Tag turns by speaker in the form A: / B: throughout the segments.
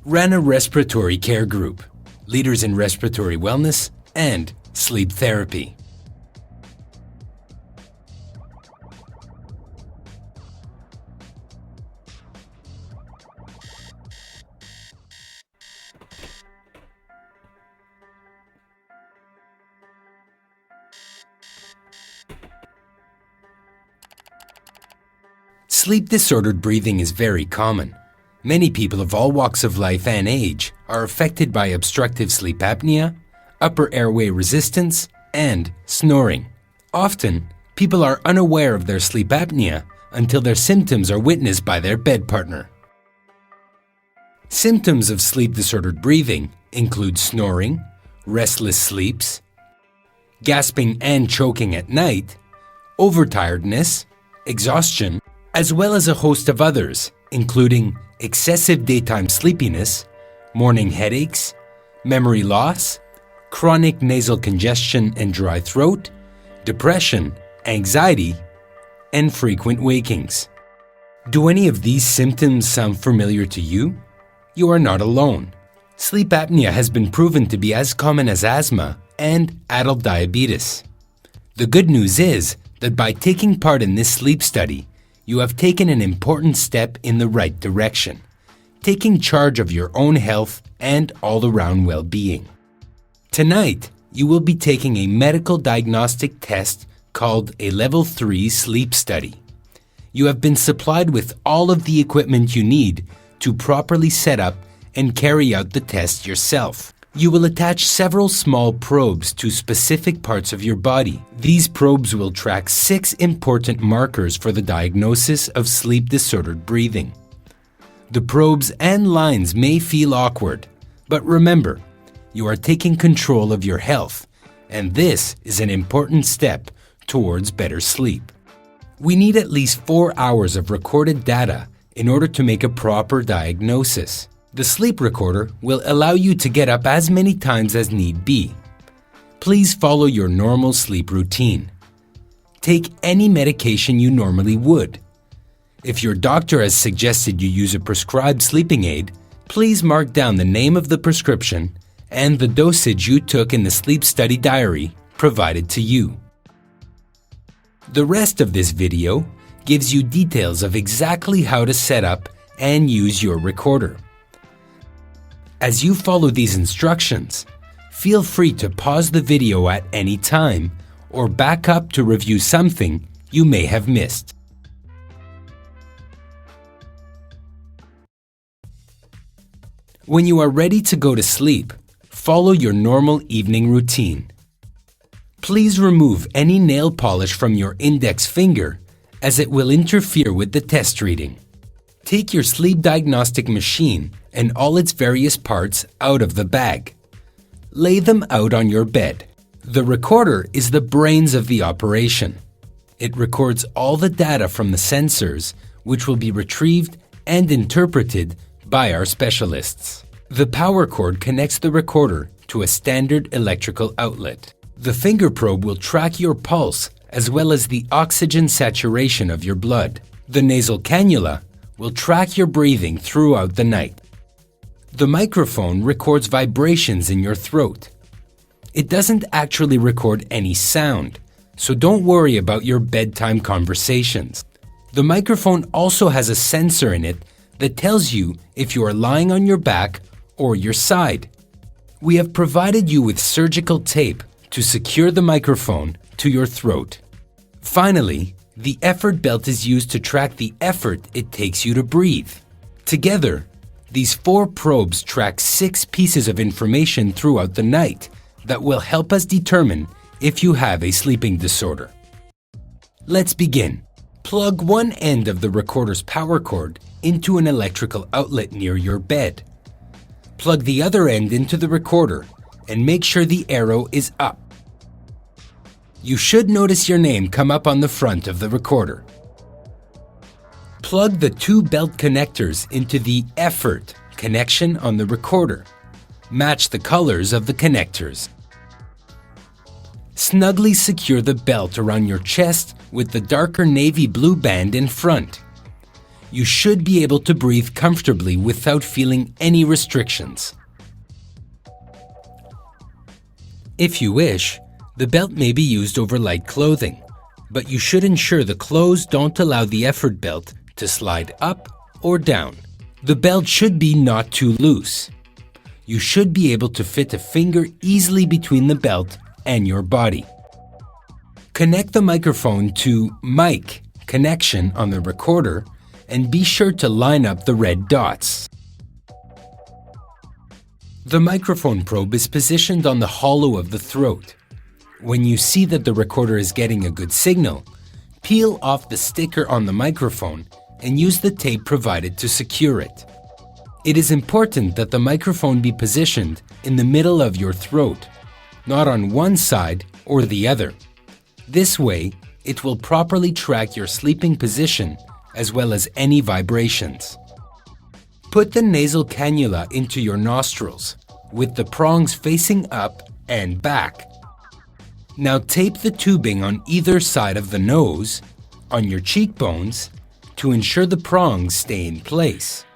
A: RANA Respiratory Care Group, leaders in respiratory wellness and sleep therapy. Sleep-disordered breathing is very common. Many people of all walks of life and age are affected by obstructive sleep apnea, upper airway resistance, and snoring. Often, people are unaware of their sleep apnea until their symptoms are witnessed by their bed partner. Symptoms of sleep-disordered breathing include snoring, restless sleeps, gasping and choking at night, overtiredness, exhaustion, as well as a host of others, including excessive daytime sleepiness, morning headaches, memory loss, chronic nasal congestion and dry throat, depression, anxiety, and frequent wakings. Do any of these symptoms sound familiar to you? You are not alone. Sleep apnea has been proven to be as common as asthma and adult diabetes. The good news is that by taking part in this sleep study, you have taken an important step in the right direction, taking charge of your own health and all-around well-being. Tonight, you will be taking a medical diagnostic test called a Level 3 sleep study. You have been supplied with all of the equipment you need to properly set up and carry out the test yourself. You will attach several small probes to specific parts of your body. These probes will track 6 important markers for the diagnosis of sleep-disordered breathing. The probes and lines may feel awkward, but remember, you are taking control of your health, and this is an important step towards better sleep. We need at least 4 hours of recorded data in order to make a proper diagnosis. The sleep recorder will allow you to get up as many times as need be. Please follow your normal sleep routine. Take any medication you normally would. If your doctor has suggested you use a prescribed sleeping aid, please mark down the name of the prescription and the dosage you took in the sleep study diary provided to you. The rest of this video gives you details of exactly how to set up and use your recorder. As you follow these instructions, feel free to pause the video at any time or back up to review something you may have missed. When you are ready to go to sleep, follow your normal evening routine. Please remove any nail polish from your index finger as it will interfere with the test reading. Take your sleep diagnostic machine and all its various parts out of the bag. Lay them out on your bed. The recorder is the brains of the operation. It records all the data from the sensors, which will be retrieved and interpreted by our specialists. The power cord connects the recorder to a standard electrical outlet. The finger probe will track your pulse as well as the oxygen saturation of your blood. The nasal cannula will track your breathing throughout the night. The microphone records vibrations in your throat. It doesn't actually record any sound, so don't worry about your bedtime conversations. The microphone also has a sensor in it that tells you if you are lying on your back or your side. We have provided you with surgical tape to secure the microphone to your throat. Finally, the effort belt is used to track the effort it takes you to breathe. Together, these 4 probes track 6 pieces of information throughout the night that will help us determine if you have a sleeping disorder. Let's begin. Plug one end of the recorder's power cord into an electrical outlet near your bed. Plug the other end into the recorder and make sure the arrow is up. You should notice your name come up on the front of the recorder. Plug the 2 belt connectors into the effort connection on the recorder. Match the colors of the connectors. Snugly secure the belt around your chest with the darker navy blue band in front. You should be able to breathe comfortably without feeling any restrictions. If you wish, the belt may be used over light clothing, but you should ensure the clothes don't allow the effort belt to slide up or down. The belt should be not too loose. You should be able to fit a finger easily between the belt and your body. Connect the microphone to mic connection on the recorder and be sure to line up the red dots. The microphone probe is positioned on the hollow of the throat. When you see that the recorder is getting a good signal, peel off the sticker on the microphone and use the tape provided to secure it. It is important that the microphone be positioned in the middle of your throat, not on one side or the other. This way, it will properly track your sleeping position as well as any vibrations. Put the nasal cannula into your nostrils, with the prongs facing up and back. Now tape the tubing on either side of the nose, on your cheekbones, to ensure the prongs stay in place.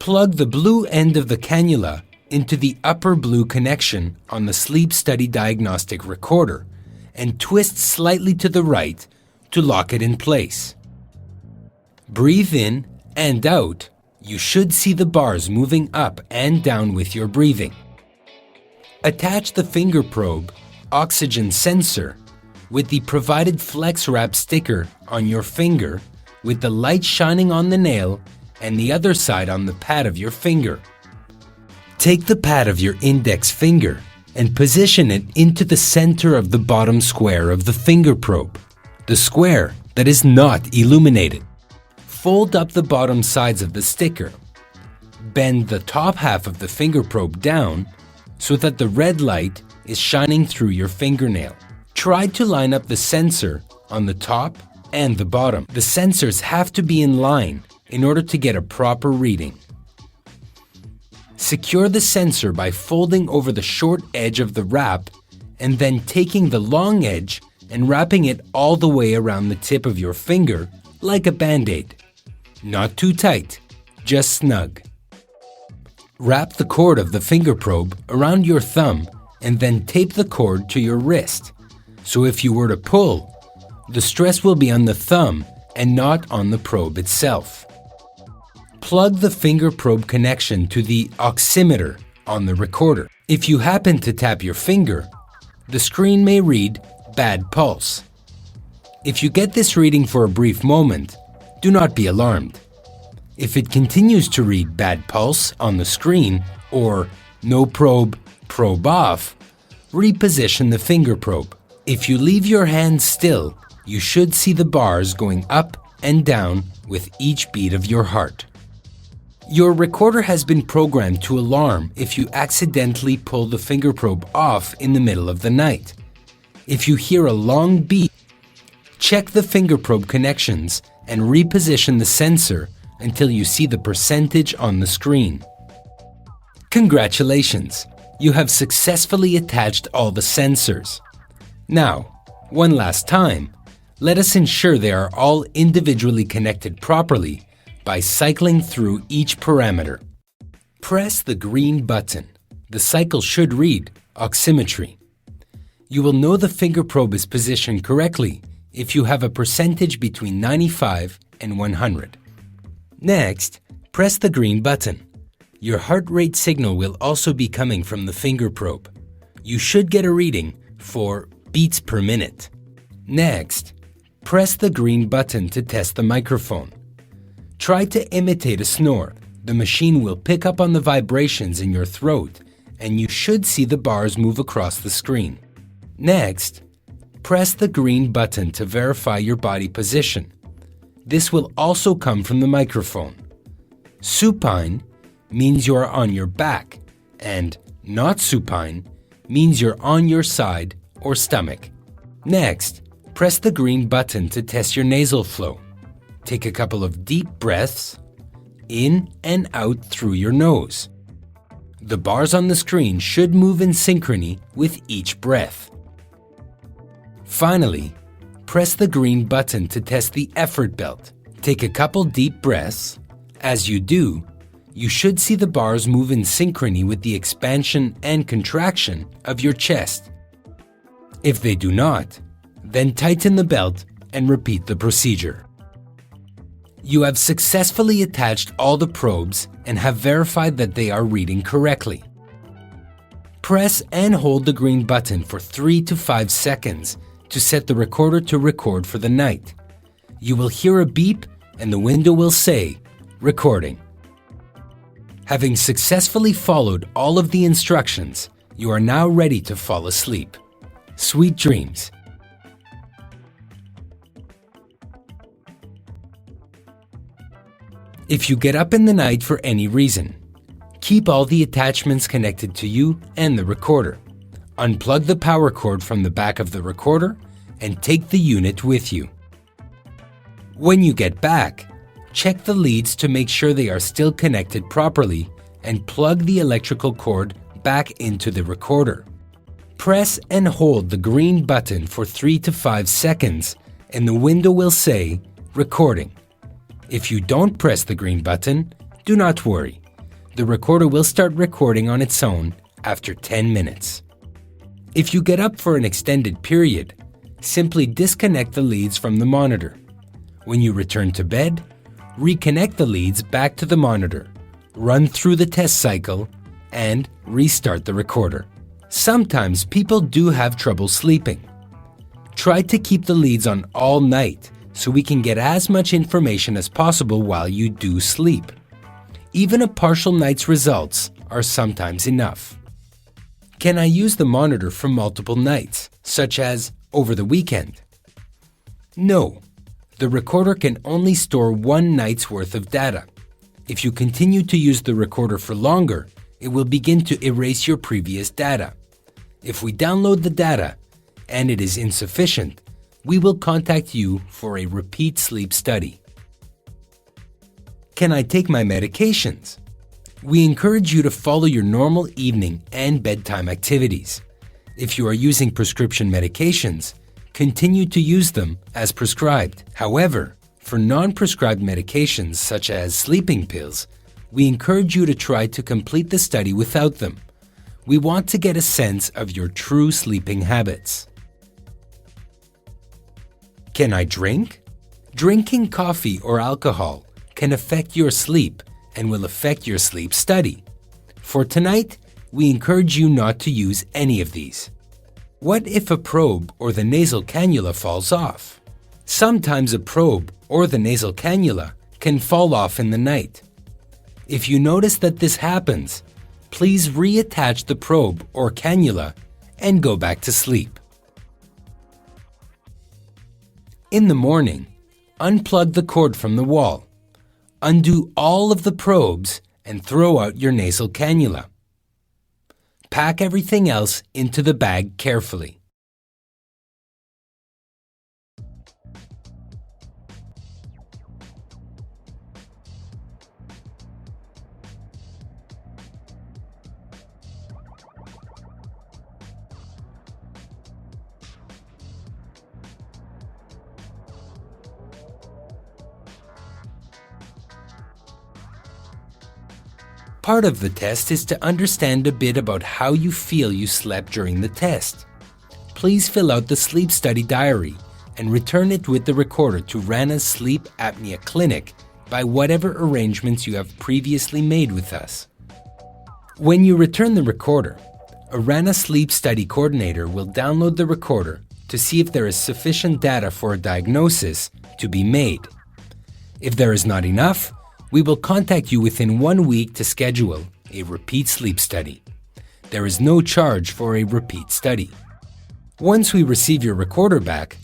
A: Plug the blue end of the cannula into the upper blue connection on the sleep study diagnostic recorder and twist slightly to the right to lock it in place. Breathe in and out. You should see the bars moving up and down with your breathing. Attach the finger probe oxygen sensor with the provided flex wrap sticker on your finger with the light shining on the nail and the other side on the pad of your finger. Take the pad of your index finger and position it into the center of the bottom square of the finger probe, the square that is not illuminated. Fold up the bottom sides of the sticker. Bend the top half of the finger probe down so that the red light is shining through your fingernail. Try to line up the sensor on the top and the bottom. The sensors have to be in line in order to get a proper reading. Secure the sensor by folding over the short edge of the wrap and then taking the long edge and wrapping it all the way around the tip of your finger like a band-aid. Not too tight, just snug. Wrap the cord of the finger probe around your thumb and then tape the cord to your wrist. So if you were to pull, the stress will be on the thumb and not on the probe itself. Plug the finger probe connection to the oximeter on the recorder. If you happen to tap your finger, the screen may read bad pulse. If you get this reading for a brief moment, do not be alarmed. If it continues to read bad pulse on the screen or no probe, probe off, reposition the finger probe. If you leave your hand still, you should see the bars going up and down with each beat of your heart. Your recorder has been programmed to alarm if you accidentally pull the finger probe off in the middle of the night. If you hear a long beat, check the finger probe connections and reposition the sensor until you see the percentage on the screen. Congratulations! You have successfully attached all the sensors. Now, one last time, let us ensure they are all individually connected properly by cycling through each parameter. Press the green button. The cycle should read oximetry. You will know the finger probe is positioned correctly if you have a percentage between 95 and 100. Next, press the green button. Your heart rate signal will also be coming from the finger probe. You should get a reading for beats per minute. Next, press the green button to test the microphone. Try to imitate a snore. The machine will pick up on the vibrations in your throat and you should see the bars move across the screen. Next, press the green button to verify your body position. This will also come from the microphone. Supine means you are on your back and not supine means you're on your side or stomach. Next, press the green button to test your nasal flow. Take a couple of deep breaths, in and out through your nose. The bars on the screen should move in synchrony with each breath. Finally, press the green button to test the effort belt. Take a couple deep breaths. As you do, you should see the bars move in synchrony with the expansion and contraction of your chest. If they do not, then tighten the belt and repeat the procedure. You have successfully attached all the probes and have verified that they are reading correctly. Press and hold the green button for 3 to 5 seconds to set the recorder to record for the night. You will hear a beep and the window will say, "Recording." Having successfully followed all of the instructions, you are now ready to fall asleep. Sweet dreams. If you get up in the night for any reason, keep all the attachments connected to you and the recorder. Unplug the power cord from the back of the recorder and take the unit with you. When you get back, check the leads to make sure they are still connected properly and plug the electrical cord back into the recorder. Press and hold the green button for 3 to 5 seconds and the window will say, "Recording." If you don't press the green button, do not worry. The recorder will start recording on its own after 10 minutes. If you get up for an extended period, simply disconnect the leads from the monitor. When you return to bed, reconnect the leads back to the monitor, run through the test cycle, and restart the recorder. Sometimes people do have trouble sleeping. Try to keep the leads on all night so we can get as much information as possible while you do sleep. Even a partial night's results are sometimes enough. Can I use the monitor for multiple nights, such as over the weekend? No. The recorder can only store one night's worth of data. If you continue to use the recorder for longer, it will begin to erase your previous data. If we download the data and it is insufficient, we will contact you for a repeat sleep study. Can I take my medications? We encourage you to follow your normal evening and bedtime activities. If you are using prescription medications, continue to use them as prescribed. However, for non-prescribed medications such as sleeping pills, we encourage you to try to complete the study without them. We want to get a sense of your true sleeping habits. Can I drink? Drinking coffee or alcohol can affect your sleep and will affect your sleep study. For tonight, we encourage you not to use any of these. What if a probe or the nasal cannula falls off? Sometimes a probe or the nasal cannula can fall off in the night. If you notice that this happens, please reattach the probe or cannula and go back to sleep. In the morning, unplug the cord from the wall. Undo all of the probes and throw out your nasal cannula. Pack everything else into the bag carefully. Part of the test is to understand a bit about how you feel you slept during the test. Please fill out the sleep study diary and return it with the recorder to RANA's Sleep Apnea Clinic by whatever arrangements you have previously made with us. When you return the recorder, a RANA Sleep Study Coordinator will download the recorder to see if there is sufficient data for a diagnosis to be made. If there is not enough, we will contact you within 1 week to schedule a repeat sleep study. There is no charge for a repeat study. Once we receive your recorder back,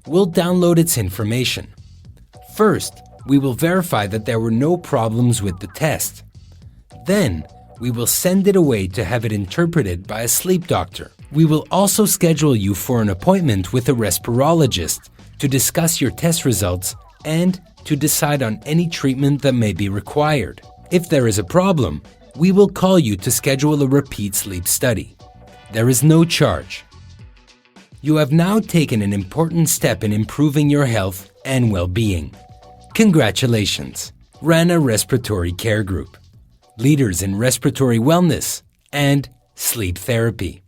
A: we'll download its information. First, we will verify that there were no problems with the test. Then, we will send it away to have it interpreted by a sleep doctor. We will also schedule you for an appointment with a respirologist to discuss your test results and to decide on any treatment that may be required. If there is a problem, we will call you to schedule a repeat sleep study. There is no charge. You have now taken an important step in improving your health and well-being. Congratulations, RANA Respiratory Care Group, leaders in respiratory wellness and sleep therapy.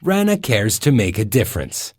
A: RANA cares to make a difference.